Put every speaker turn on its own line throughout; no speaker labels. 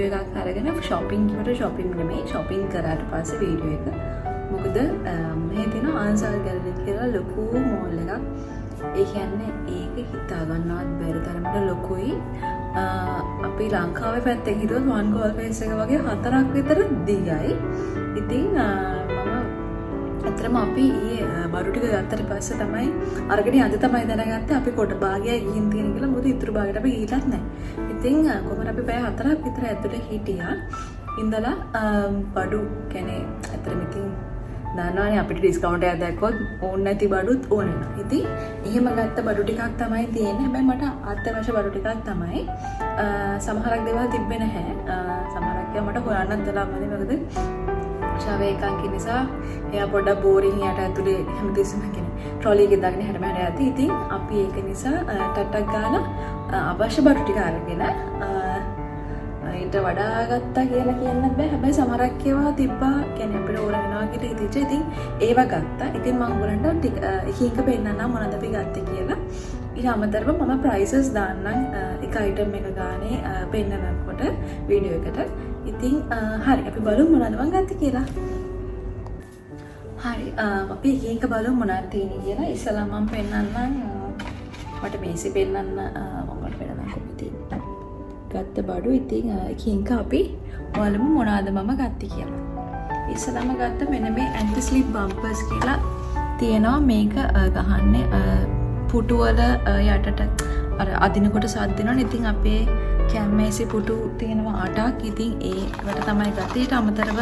Video එකක් අරගෙන shopping කිව්වට shopping නෙමෙයි shopping කරාට පස්සේ වීඩියෝ එක. මොකද මේ තියෙන ආන්සර් ගැලරි කියලා ලොකු මෝල් එකක්. ඒ කියන්නේ ඒක හිතා ගන්නවත් බැරි තරමට ලොකුයි. අපි ලංකාවේ පැත්තෙන් හිතුවොත් one goal face එක වගේ 4ක් විතර දිගයි. ඉතින් ඇත්තටම අපි ඊයේ බඩු ටික ගත්තට පස්සේ තමයි අරගෙන අද තමයි දැනගත්තේ අපි කොට භාගයයි ගිහින් තියෙන කියලා. මොකද ඉතුරු භාගයට අපි ගිහිල්ලත් නැහැ. ඉතින් කොහොමද අපි පැය 4ක් විතර ඇතුලේ හිටියා. ඉඳලා බඩු කියන්නේ ඇත්තටම ඉතින් දන්නවනේ අපිට ඩිස්කවුන්ට් එකක් දැක්කොත් ඕන නැති බඩුත් ඕන වෙනවා. ඉතින් එහෙම ගත්ත බඩු ටිකක් තමයි තියෙන්නේ. හැබැයි මට අත්‍යවශ්‍ය බඩු ටිකක් තමයි. සමහරක් දේවල් තිබ්බේ නැහැ. සමහරක් ඒවා මට හොයන්නත් දලා මදි. මොකද ශාවේ එකක් නිසා එයා පොඩ්ඩක් බෝරින් යට ඇතුලේ හැමතිස්සෙම කියන්නේ ට්‍රොලි එකේ දාගෙන හැරම හැර යති. ඉතින් අපි ඒක නිසා ටට්ටක් ගාලා අවශ්‍ය බඩු ටික අරගෙන ඊට වඩා ගත්තා කියලා කියන්නත් බෑ. හැබැයි සමහරක් ඒවා තිබ්බා කියන්නේ අපිට ඕන වෙනවා කියලා හිතෙච්ච. ඉතින් ඒවා ගත්තා. ඉතින් මම ඔයගලන්ට එකින් එක පෙන්නන්නම් මොනවද අපි ගත්තේ කියලා. ඊට අමතරව මම ප්‍රයිසස් දාන්නම් එක අයිටම් එක ගානේ පෙන්නනකොට වීඩියෝ එකට. ඉතින් හරි අපි බලමු මොනවද මම ගත්තේ කියලා. හරි අපි එකින් එක බලමු මොනවද තියෙන්නේ කියලා. ඉස්සලා මම පෙන්නන්නම් මට මේසෙ පෙන්නන්න මොකක්ද පෙන්නන්න කොහොමද ගත්ත බඩු. ඉතින් එකින් එක අපි බලමු මොනවද මම ගත්තේ කියලා. ඉස්සලාම ගත්ත මෙන්න මේ ඇන්ටි ස්ලිප් බම්පර්ස් කියලා තියෙනවා. මේක ගහන්නේ පුටු වල යටට අර අදිනකොට සද්ද දෙනවනේ. ඉතින් අපේ කැම්මේසි පුටු තියෙනවා 8ක්. ඉතින් ඒකට තමයි ගත්තේ. ඊට අමතරව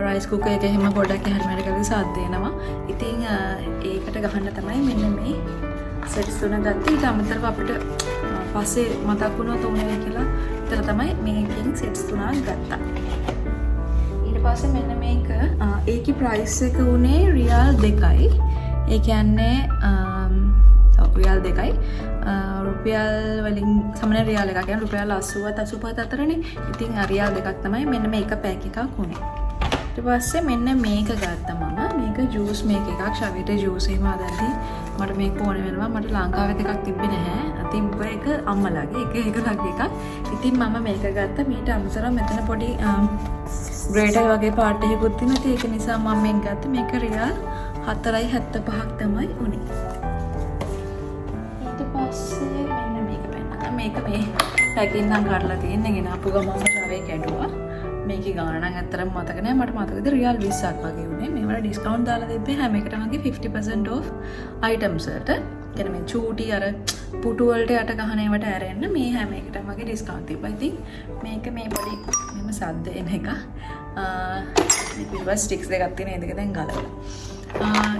රයිස් කුකර් එක එහෙම පොඩක් හැරමැර කරලා සද්ද දෙනවා. ඉතින් ඒකට ගහන්න තමයි මෙන්න මේ සෙට්ස් තුන ගත්තේ. ඊට අමතරව අපිට පස්සේ මතක් වුණා තෝරන්නේ කියලා ඉතල තමයි මේකෙන් සෙට්ස් තුනක් ගත්තා. ඊට පස්සේ මෙන්න මේක ඒකේ ප්‍රයිස් එක උනේ රියල් 2යි. ඒ කියන්නේ රියල් 2යි. රුපියල් වලින් සමන රියල් එකක් කියන්නේ රුපියල් 80ත් 85ත් අතරනේ. ඉතින් රියල් 2ක් තමයි මෙන්න මේක පැක් එකක් උනේ. ඊට පස්සේ මෙන්න මේක ගත්තා මම. මේක ජූස් මේක එකක්. ශවිත ජූස් එහෙම හදද්දී මට මේක ඕන වෙනවා. මට ලංකාවේ දෙකක් තිබ්බේ නැහැ. තිබ්බ එක අම්මලාගේ එක ලගේ එකක්. ඉතින් මම මේක ගත්තා. මීට අමතරව මෙතන පොඩි ග්‍රේටර් වගේ පාට් එකකුත් තියෙනවා. ඒක නිසා මම මේක ගත්තා. මේක රියල් 4.75ක් තමයි උනේ. ඊට පස්සේ මෙන්න මේක පෙන්නන්න. මේක මේ පැකින් නම් කරලා තියෙන්නේ. ගෙන අපු ගමම ශාවේ කැඩුවා. මේකේ ගාන නම් ඇත්තටම මතක නෑ. මට මතකද රියල් 20ක් වගේ උනේ. මේවට ඩිස්කවුන්ට් දාලා දෙන්නේ හැම එකටම වගේ 50% off items වලට. කියන්නේ මේ චූටි අර පුටු වලට යට ගහන ඒවට ඇරෙන්න මේ හැම එකටම වගේ ඩිස්කවුන්ට් තිබ්බා. ඉතින් මේක මේ පොඩි මෙම සද්ද එන එක. මේ පිටුව ස්ටික්ස් දෙකක් තියෙන ඒ දෙක දැන් ගලවලා.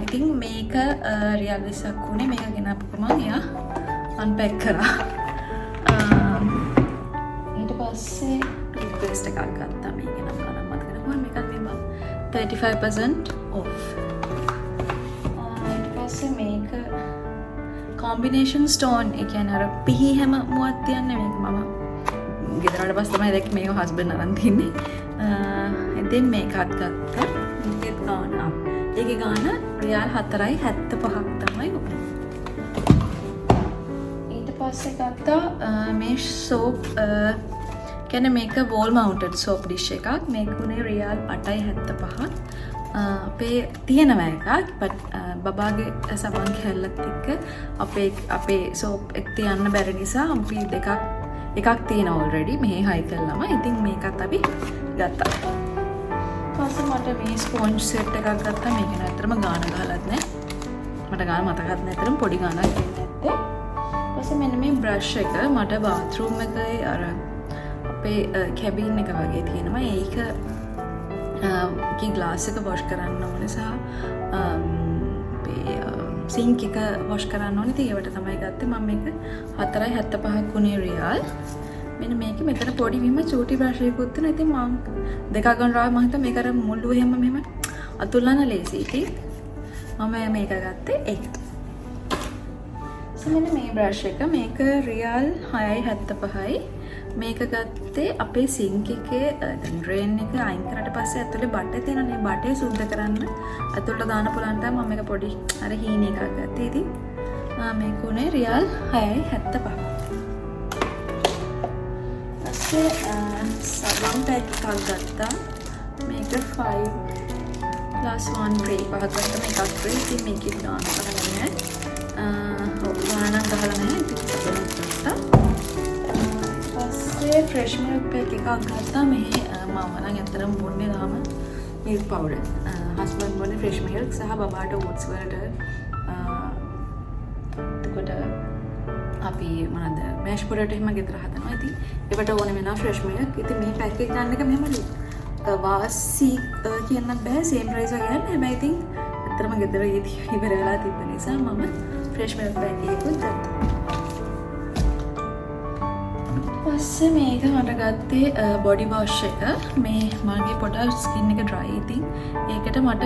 ඉතින් මේක රියල් 20ක් උනේ. මේක ගෙනාපු ගමන් එයා අන්පැක් කරා. ඊට පස්සේ ටූත්පේස්ට් එකක් ගත්තා. මේක නම් ගණන් මතක නැහැ. මේකත් මේ 35% off. ඊට පස්සේ මේක combination stone. ඒ කියන්නේ අර පිහි හැම මුවක් තියන්නේ මේක මම ගෙදරට පස්සේ තමයි දැක්කේ මේක හස්බන්ඩ් අරන් තින්නේ. ඉතින් මේකත් ගත්තා. මේකේ ගාන ඒකේ ගාන රියල් 4.75ක් තමයි උනේ. ඊට පස්සේ ගත්තා මේ සෝප් කියන්නේ මේක wall mounted soap dish එකක්. මේක උනේ රියල් 8.75ක්. අපේ තියෙනවා එකක්. බබාගේ සබන් කැල්ලත් එක්ක අපේ සෝප් එක තියන්න බැරි නිසා අපි එකක් තියෙනවා already. මෙහි හයි කළාම. ඉතින් මේකත් අපි ගත්තා. ඊපස්සේ මට මේ ස්පොන්ජ් සෙට් එකක් ගත්තා. මේක නතරම ගාන ගහලත් නැහැ. මට ගාන මතකත් නැතරම පොඩි ගානක් දෙන්න ඇත්තේ. ඊපස්සේ මෙන්න මේ බ්‍රෂ් එක මට bathroom එකේ අර අපේ කැබින් එක වගේ තියෙනවා. ඒක ග්ලාස් එක වොෂ් කරන්න ඕනේ සහ සිංක් එක වොෂ් කරන්න ඕනේ. ඉතින් ඒවට තමයි ගත්තේ. මම මේක 4.75ක් උනේ රියල්. මෙන්න මේකේ මෙතන පොඩි විම චූටි බ්‍රෂ් එකකුත් තියෙනවා. ඉතින් මම දෙකක් ගන්නවා. මම හිතුවා මේක අර මුල්ලු එහෙම මෙහෙම අතුල්ලන්න ලේසි. ඉතින් මම මේක ගත්තේ ඒකට. මෙන්න මේ බ්‍රෂ් එක මේක රියල් 6.75යි. මේක ගත්තේ අපේ සිංක් එකේ ඩ්‍රේන් එක අයින් කරාට පස්සේ ඇතුලේ බටේ තියෙනනේ බටේ සුද්ධ කරන්න ඇතුලට දාන්න පුළුවන් තමයි මම මේක පොඩි අර හීන එකක් ගත්තේ. ඉතින් මේක උනේ රියල් 6.75. පස්සේ සබන් පැක් එකක් ගත්තා. මේක 5+1 ට්‍රේ පහක් ගත්තා. මේකක් ට්‍රේ. ඉතින් මේකේ දාන්න කරන්නේ ගානක් ගහලා නැහැ. ඉතින් ගත්තා. පස්සේ ෆ්‍රෙෂ් මිල්ක් පැක් එකක් ගත්තා. මේ මම නම් ඇත්තටම බොන්නේ තාම මිල්ක් පවුඩර්. හස්බන්ඩ් බොන්නේ ෆ්‍රෙෂ් මිල්ක් සහ බබාට ඕට්ස් වලට එතකොට අපි මොනවද මෑෂ් පොටේටෝ එහෙම ගෙදර හදනවා. ඉතින් ඒකට ඕනේ වෙනවා ෆ්‍රෙෂ් මිල්ක්. ඉතින් මේ පැක් එක ගන්න එක මෙහෙමලු. වාසි කියන්න බෑ සේම් ප්‍රයිස් වගේ ගන්න. හැබැයි ඉතින් ඇත්තටම ගෙදර ඉවර වෙලා තිබ්බ නිසා මම ෆ්‍රෙෂ් මිල්ක් පැක් එකකුත් ගත්තා. පස්සේ මේක මට ගත්තේ බොඩි වොෂ් එක. මේ මගේ පොඩ්ඩක් ස්කින් එක ඩ්‍රයි. ඉතින් ඒකට මට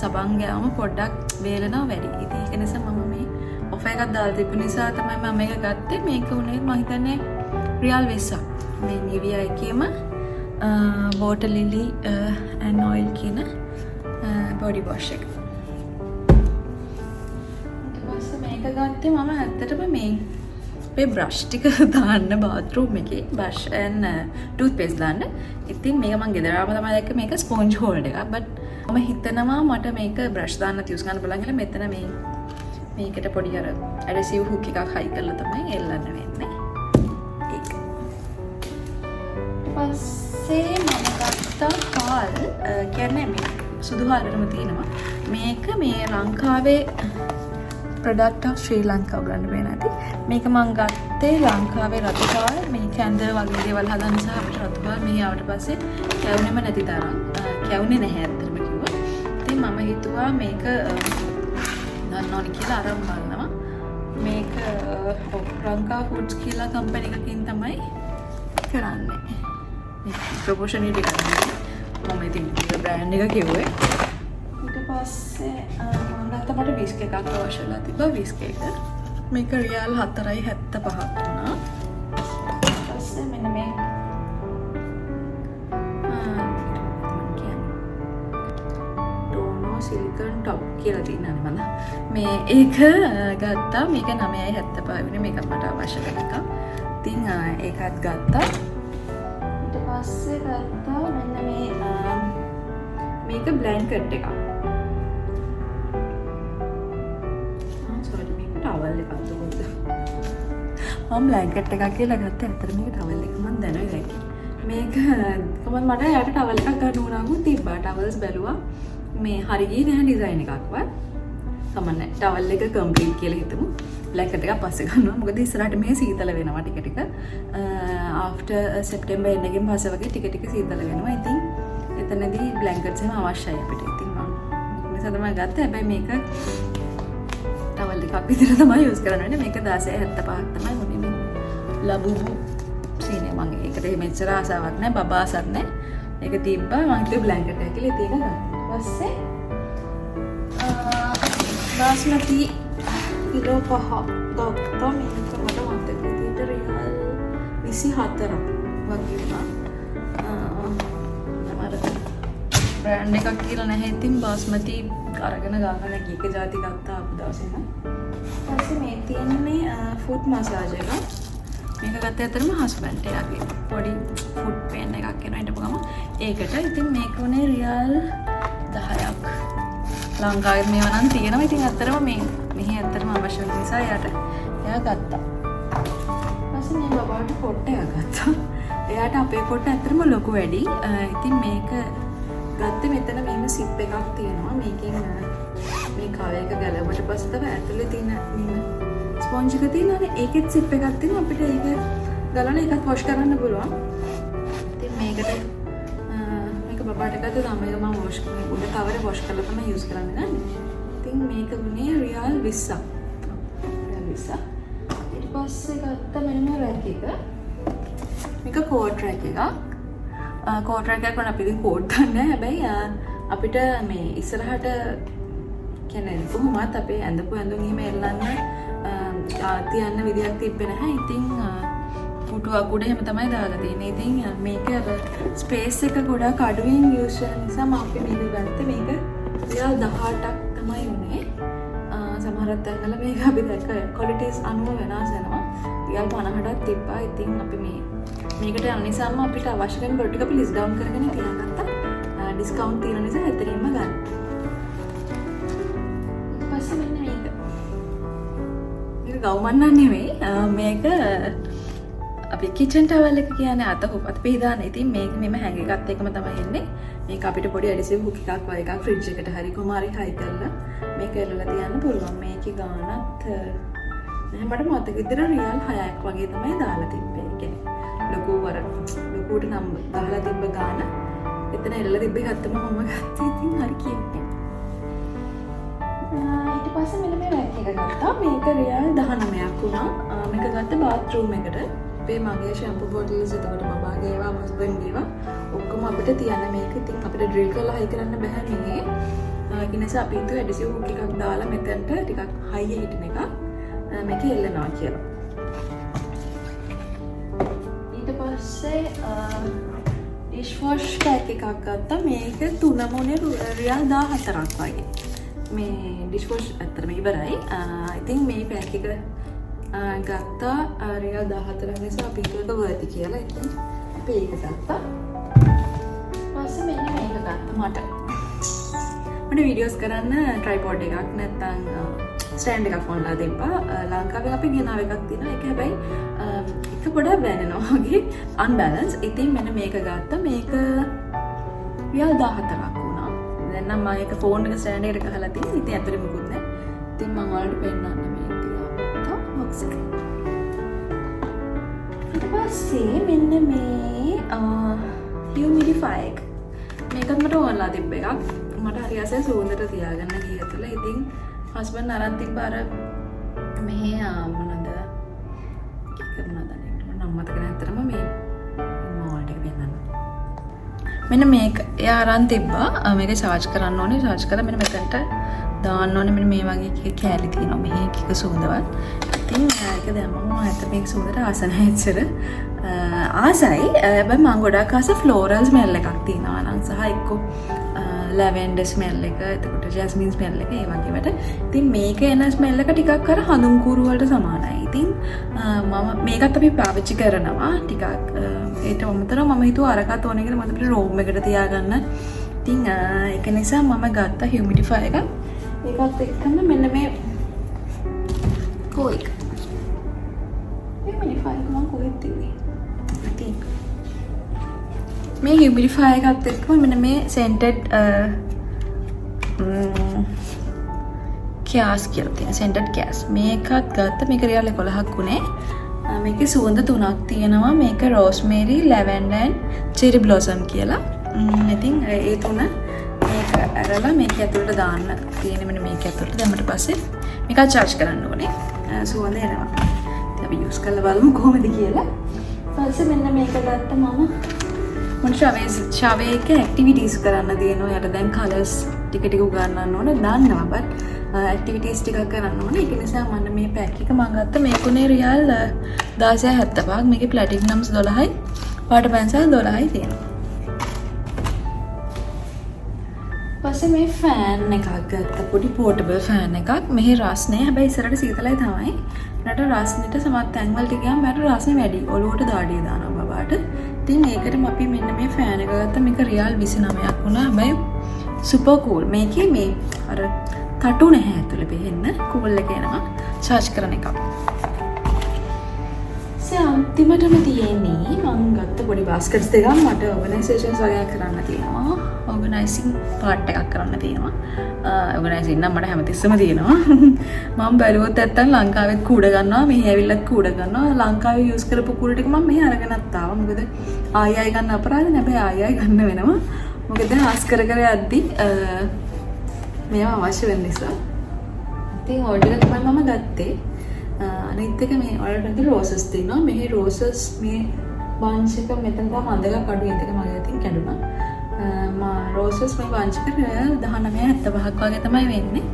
සබන් ගෑවම පොඩ්ඩක් වේලනවා වැඩි. ඉතින් ඒක නිසා මම මේ ඔෆර් එකක් දාලා තිබ්බ නිසා තමයි මම මේක ගත්තේ. මේක උනේ මම හිතන්නේ රියල් 20ක්. මේ නිවියා එකේම water lily and oil කියන බොඩි වොෂ් එක. ඊට පස්සේ මේක ගත්තේ මම ඇත්තටම මේ බ්‍රෂ් ටික දාන්න බාත්රූම් එකේ බ්‍රෂ් and ටූත්පේස්ට් දාන්න. ඉතින් මේක මම ගෙදර ආවම තමයි දැක්ක මේක ස්පොන්ජ් හෝල්ඩර් එකක්. බට් මම හිතනවා මට මේක බ්‍රෂ් දාන්නත් යූස් කරන්න බලන් කියලා මෙතන මේකට පොඩි අර ඇඩසිව් හුක් එකක් හයි කරලා තමයි එල්ලන්න වෙන්නේ. ඒක. පස්සේ මම ගත්තා හාල් කියන්නේ මේ සුදු හාල්වලම තියෙනවා. මේක මේ ලංකාවේ product of Sri Lanka ගන්න වෙන ඇති. මේක මම ගත්තේ ලංකාවේ රතුපාල්. මේ කැන්දර වගේ දේවල් හදන්න සහ අපිට රතුපාල් මෙහි ආවට පස්සේ කැවුනේම නැති තරම්. කැවුනේ නැහැ ඇත්තටම කිව්වොත්. ඉතින් මම හිතුවා මේක ගන්න ඕනේ කියලා අරන් බලනවා. මේක ලංකා ෆුඩ්ස් කියලා කම්පැනි එකකින් තමයි කරන්නේ. මේ ප්‍රොපෝෂනේට් එක ගන්න. මම ඉතින් බ්‍රෑන්ඩ් එක කිව්වේ. ඊට පස්සේ මට විස්ක් එකක් අවශ්‍ය වෙලා තිබ්බා. විස්ක් එක මේක රියල් 4.75ක් වුණා. ඊට පස්සේ මෙන්න මේ ටෝනෝ සිලිකන් টොප් කියලා තියෙනවා මම. මේ ඒක ගත්තා. මේක 9.75 වෙන මේක මට අවශ්‍ය වෙන එක. ඉතින් ඒකත් ගත්තා. ඊට පස්සේ ගත්තා මෙන්න මේක බ්ලැන්කට් එකක්. ටවල් එකක් දුන්නද මම බ්ලැන්කට් එකක් කියලා ගත්තා. ඇත්තට මේක ටවල් එක මම දැනුයි දැක්කේ. මේක කොහොමද මට යාට ටවල් එකක් ගන්න උනාම තිබ්බා. ටවල්ස් බැලුවා මේ හරි ගියේ නැහැ ඩිසයින් එකක්වත්. කමන්නේ ටවල් එක කම්ප්ලීට් කියලා හිතමු. බ්ලැන්කට් එකක් පස්සේ ගන්නවා. මොකද ඉස්සරහට මේ සීතල වෙනවා ටික ටික. ආෆ්ටර් සෙප්ටැම්බර් එන්න ගෙන් පස්සේ වගේ ටික ටික සීතල වෙනවා. ඉතින් එතනදී බ්ලැන්කට්ස් එහෙම අවශ්‍යයි අපිට. ඉතින් මම නිසා තමයි ගත්තේ. හැබැයි මේක ටවල් එකක් විතර තමයි යූස් කරන්නේ. මේක 16.75ක් තමයි මොනේ මේ ලබුබු සීනේ. මම ඒකට මෙච්චර ආසාවක් නැහැ. බබා ආසත් නැහැ. මේක තිබ්බා. මම හිතුවේ බ්ලැන්කට් එක කියලා ඒක ගත්තා. ඊපස්සේ බාස්මති කිලෝ 5 ගත්තා. මේක මට මතක විදිහට රියල් 24ක් වගේ වුණා. බ්‍රෑන්ඩ් එකක් කියලා නැහැ. ඉතින් බාස්මති අරගෙන ගාගෙන ගීක ජාති ගත්තා අපු දවසේම. ඊපස්සේ මේ තියෙන්නේ ෆුට් මසාජ් එක. මේක ගත්තේ අතරම හස්බන්ඩ් එයාගේ පොඩි ෆුට් පේන් එකක් එනවා ඊට ගම ඒකට. ඉතින් මේක උනේ රියල් 10ක්. ලංකාවේ මේවා නම් තියෙනවා. ඉතින් අතරම මෙහි අතරම අවශ්‍ය වෙන නිසා එයා ගත්තා. ඊපස්සේ මේ බබාට පොට් එකක් ගත්තා. එයාට අපේ පොට් අතරම ලොකු වැඩි. ඉතින් මේක ගත්තේ මෙතන මෙහෙම සිප් එකක් තියෙනවා. මේකෙන් මේ කවර් එක ගැලවුවට පස්සේ තමයි ඇතුලේ තියෙන මේ ස්පොන්ජ් එක තියෙනවානේ. ඒකෙත් සිප් එකක් තියෙනවා. අපිට ඒක ගලන එකත් වොෂ් කරන්න පුළුවන්. ඉතින් මේකට මේක බබාට ගත්තා තමයි මම වොෂ් කරන්නේ. උඩ කවර් වොෂ් කරලා තමයි යූස් කරන්න ගන්නේ. ඉතින් මේක ගුණේ රියල් 20ක්. රියල් 20ක්. ඊට පස්සේ ගත්තා මෙන්න රැක් එක. මේක කෝට් රැක් එකක්. කෝට් රැක් එකක් වුණා අපි ඉතින් කෝට් ගන්න. හැබැයි අපිට මේ ඉස්සරහට කියන්නේ කොහොමවත් අපේ ඇඳපු ඇඳුම් එහෙම එල්ලන්න තියන්න විදියක් තිබ්බේ නැහැ. ඉතින් පුටුවක් උඩ එහෙම තමයි දාලා තියෙන්නේ. ඉතින් මේක ස්පේස් එක ගොඩක් අඩුවෙන් යූස් කරන නිසා මම අපි මේක ගත්තේ. මේක රියල් 18ක් තමයි උනේ. සමහරක් තැන්වල මේක අපි දැක්ක ක්වොලිටිස් අනුව වෙනස් වෙනවා. රියල් 50ටත් තිබ්බා. ඉතින් අපි මේ මේකට යන නිසාම අපිට අවශ්‍ය කරන බඩු ටික අපි ලිස්ට් ඩවුන් කරගෙන තියාගත්තා. ඩිස්කවුන්ට් තියෙන නිසා ඇත්තටම ගන්න. ඊපස්සේ මෙන්න මේක. මේක ගවුමන්නන් නෙමෙයි. මේක අපි කිචන් ටවල් එක කියන්නේ අත පිහදාන. ඉතින් මේක මෙම හැංගිගත් එකම තමයි එන්නේ. මේක අපිට පොඩි ඇඩිසිව් හුක් එකක් වගේ එකක් ෆ්‍රිජ් එකට හරි කොමාරි හයි කරලා මේක එල්ලලා තියන්න පුළුවන්. මේකේ ගානත් මට මතක විදිහට රියල් 6ක් වගේ තමයි දාලා තිබ්බේ. ඒ කියන්නේ ලොකුට නම් දාලා තිබ්බ ගාන එතන එල්ලලා තිබ්බේ ගත්තම මම ගත්තා. ඉතින් හරි කියුට්. ඊට පස්සේ මෙන්න මේ රැක් එක ගත්තා. මේක රියල් 19ක් වුණා. මේක ගත්ත බාත්රූම් එකට. අපේ මගේ ෂැම්පූ බෝටල්ස් එතකොට බබාගේ ඒවා හස්බන්ඩ්ගේ ඒවා ඔක්කොම අපිට තියන්න මේක. ඉතින් අපිට ඩ්‍රිල් කරලා හයි කරන්න බෑ මේ. ඒ නිසා අපි හිතුවා ඇඩිසිව් හුක් එකක් දාලා මෙතනට ටිකක් හයිය හිටින එක මේක එල්ලනවා කියලා. ඊට පස්සේ ඩිෂ් වොෂ් පැක් එකක් ගත්තා. මේක 3 මොනේ රියල් 14ක් වගේ. මේ ඩිෂ් වොෂ් ඇත්තටම ඉවරයි. ඉතින් මේ පැක් එක ගත්තා රියල් 14 නිසා අපි හිතුවා ඒක වර්ති කියලා. ඉතින් අපි ඒක ගත්තා. ඊපස්සේ මෙන්න මේක ගත්තා මට වීඩියෝස් කරන්න ට්‍රයිපෝඩ් එකක් නැත්නම් ස්ටෑන්ඩ් එකක් ඔන්ලා දෙපා. ලංකාවේ අපි ගෙනාව එකක් තියෙනවා. ඒක හැබැයි එක පොඩක් වැනෙනවා වගේ අන්බැලන්ස්. ඉතින් මෙන්න මේක ගත්තා. මේක රියල් 14ක් වුණා. දැන් නම් මම ඒක ෆෝන් එක ස්ටෑන්ඩ් එකට ගහලා තියෙනවා. ඉතින් ඇත්තට මොකුත් නැහැ. ඉතින් මම ඔයාලට පෙන්නන්න මේ තියා බොක්ස් එක. ඊට පස්සේ මෙන්න මේ humidify එක. මේකත් මට ඕනලා තිබ්බ එකක්. මට හරි ආසයි සුවඳට තියාගන්න ගිය තුල. ඉතින් හස්බන්ඩ් අරන් තිබ්බ අර මෙහි මොනද නම් මතක නැත්තරම මේ මොල්ට් එක පෙන්නන්න. මෙන්න මේක එයා අරන් තිබ්බා. මේක charge කරන්න ඕනේ. charge කරලා මෙන්න මෙතනට දාන්න ඕනේ. මෙන්න මේ වගේ කෑලි තියෙනවා. මෙහි එක සුවඳවත්. ඉතින් ඒක දැම්මම ඇත්ත මේක සුවඳට ආස නැහැ ඇත්තට. ආසයි. හැබැයි මම ගොඩක් ආස ෆ්ලෝරල් ස්මෙල් එකක් තියෙනවා නම් සහ එක්ක ලැවෙන්ඩර් ස්මෙල් එක, එතකොට ජැස්මින් ස්මෙල් එක, ඒ වගේවට. ඉතින් මේක එන ස්මෙල් එක ටිකක් අර හඳුන් කූරු වලට සමානයි. ඉතින් මම මේකත් අපි පාවිච්චි කරනවා ටිකක්. ඒට අමතරව මම හිතුවා අරකට ඕනේ කියලා මම අපිට රූම් එකට තියාගන්න. ඉතින් ඒක නිසා මම ගත්ත humidify එක. ඒකත් එක්කම මෙන්න මේ කොයික්. humidify එක මම කොහෙද තියන්නේ? ඉතින් මේ humidify එකත් එක්කම මෙන්න මේ scented කෑස් කියලා තියෙන scented කෑස්. මේකත් ගත්ත. මේක රියල් 11ක් උනේ. මේකේ සුවඳ 3ක් තියෙනවා. මේක rosemary, lavender and cherry blossom කියලා. ඉතින් ඒ තුන මේක අරලා මේක ඇතුළට දාන්න තියෙන මෙන්න මේක ඇතුළට දැම්මට පස්සේ මේක charge කරන්න ඕනේ. සුවඳ එනවා. ඉතින් අපි use කරලා බලමු කොහොමද කියලා. ඊපස්සේ මෙන්න මේක ගත්ත මම ශාවේ එක ඇක්ටිවිටීස් කරන්න තියෙනවා. යට දැන් කලර්ස් ටික ටික උගන්වන්න ඕන දන්නවා. බට් ඇක්ටිවිටීස් ටිකක් කරන්න ඕන. ඒක නිසා මම මේ පැක් එක මම ගත්ත. මේකුනේ රියල් 16.70ක්. මේකේ ප්ලැටිනම්ස් 12යි, පාට පැන්සල් 12යි තියෙනවා. ඊපස්සේ මේ ෆෑන් එකක් ගත්ත. පොඩි පෝටබල් ෆෑන් එකක්. මෙහි රස්නේ හැබැයි ඉස්සරහට සීතලයි තමයි. මට රස්නෙට සමහර තැන්වලට ගියාම මට රස්නේ වැඩි. ඔලුවට දාඩිය දානවා බබාට. ඉතින් ඒකටම අපි මෙන්න මේ ෆෑන් එක ගත්තා. මේක රියල් 29ක් වුණා. හැබැයි සුපර් කූල්. මේකේ මේ අර තටු නැහැ ඇතුලේ පෙහෙන්න. කූල් එක එනවා. charge කරන එක. අන්තිමටම තියෙන්නේ මම ගත්ත පොඩි බාස්කට්ස් දෙකක්. මට ඕගනයිසේෂන්ස් වගේ කරන්න තියෙනවා. ඕගනයිසින් පාර්ට් එකක් කරන්න තියෙනවා. ඕගනයිසින් නම් මට හැමතිස්සෙම තියෙනවා. මම බැලුවොත් නැත්තම් ලංකාවෙත් කූඩ ගන්නවා. මෙහි ඇවිල්ලත් කූඩ ගන්නවා. ලංකාවේ යූස් කරපු කූඩ ටික මම මෙහි අරගෙනත් ආවා. මොකද ආයෙ ගන්න අපරාධ නැහැ. ආයෙ ගන්න වෙනවා. මොකද හාස් කර කර යද්දි මේවා අවශ්‍ය වෙන නිසා. ඉතින් ඕඩර් තමයි මම ගත්තේ. අනිත් එක මේ ඔයාලට රෝසස් තියෙනවා. මෙහි රෝසස් මේ බන්ච් එක මෙතන තමයි අඳගක් අඩු එක මගේ අතින් කැඩුනා. රෝසස් මේ බන්ච් එක 19.75ක් වගේ තමයි වෙන්නේ.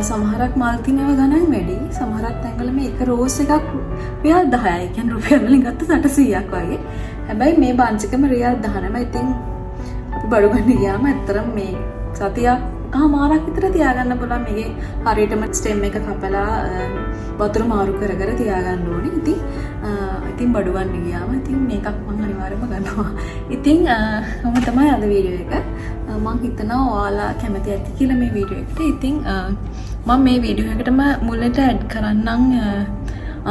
සමහරක් මල් තිනව ගණන් වැඩි. සමහරක් තැන්වල මේ එක රෝස් එකක් රියල් 10යි. කියන්නේ රුපියල් වලින් ගත්ත 800ක් වගේ. හැබැයි මේ බන්ච් එකම රියල් 19. ඉතින් අපි බඩු ගන්න ගියාම ඇත්තටම මේ සතියක් එකමාරක් විතර තියාගන්න පුළුවන්. මේකේ හරියටම ස්ටෙම් එක කපලා වතුර මාරු කර කර තියාගන්න ඕනේ. ඉතින් බඩු ගන්න ගියාම ඉතින් මේකක් මම අනිවාර්යයෙන්ම ගන්නවා. ඉතින් මම තමයි අද වීඩියෝ එක මම හිතනවා ඔයාලා කැමති ඇති කියලා මේ වීඩියෝ එකට. ඉතින් මම මේ වීඩියෝ එකටම මුලට ඇඩ් කරන්නම්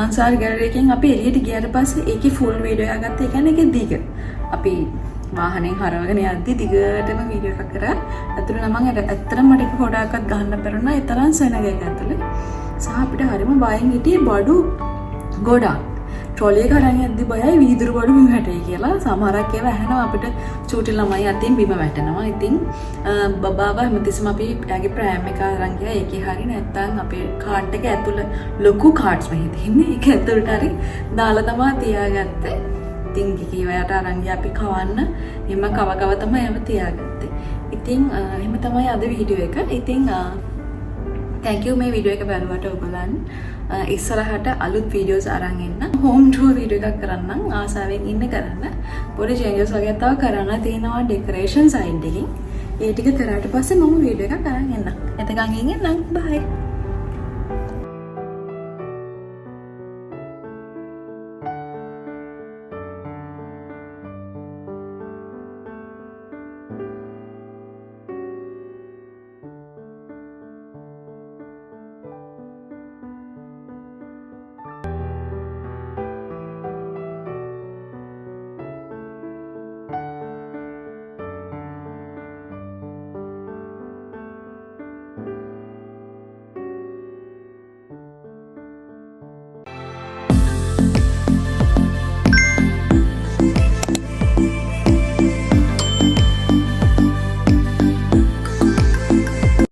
අන්සාර් ගැලරි එකෙන් අපි එළියට ගියාට පස්සේ ඒකේ ෆුල් වීඩියෝ එකක් ගත්තා. ඒ කියන්නේ ඒකේ දිග. අපි වාහනේ හරවගෙන යද්දි දිගටම වීඩියෝ එකක් කරා. අතුරු නම් ඇත්තටම මට එක පොඩක්වත් ගහන්න බැරුණා. ඒ තරම් සෙනග එක ඇතුලේ. සහ අපිට හරිම බයෙන් හිටියේ බඩු ගොඩක්. ට්‍රොලි එක අරන් යද්දි බයයි වීදුරු බඩු බිම වැටෙයි කියලා. සමහරක් ඒවා ඇහෙනවා අපිට චූටි ළමයි අතින් බිම වැටෙනවා. ඉතින් බබාව හැමතිස්සම අපි එයාගේ ප්‍රෑම් එක අරන් ගියා. ඒකේ හරිය නැත්තම් අපේ කාඩ් එක ඇතුළේ ලොකු කාඩ්ස් මෙහි තියෙන්නේ. ඒක ඇතුළට හරි දාලා තමයි තියාගත්තේ. ඉතින් කිකිවයට අරන් ගියා අපි කවන්න. එහම කව තමයි ඒව තියාගත්තේ. ඉතින් එහෙම තමයි අද වීඩියෝ එක. ඉතින් thank you මේ වීඩියෝ එක බලුවට ඔයගොල්ලන්. ඉස්සරහට අලුත් වීඩියෝස් අරන් එන්න. හෝම් ටුවර් වීඩියෝ එකක් කරන්නම් ආසාවෙන් ඉන්න කරන්න. පොඩි චේන්ජස් වගේ තව කරන්න තියෙනවා ඩෙකරේෂන් සයිඩ් එකකින්. ඒ ටික කරාට පස්සේ මම වීඩියෝ එකක් අරන් එන්නම්. එතකන් ඉන්න නම් බයි.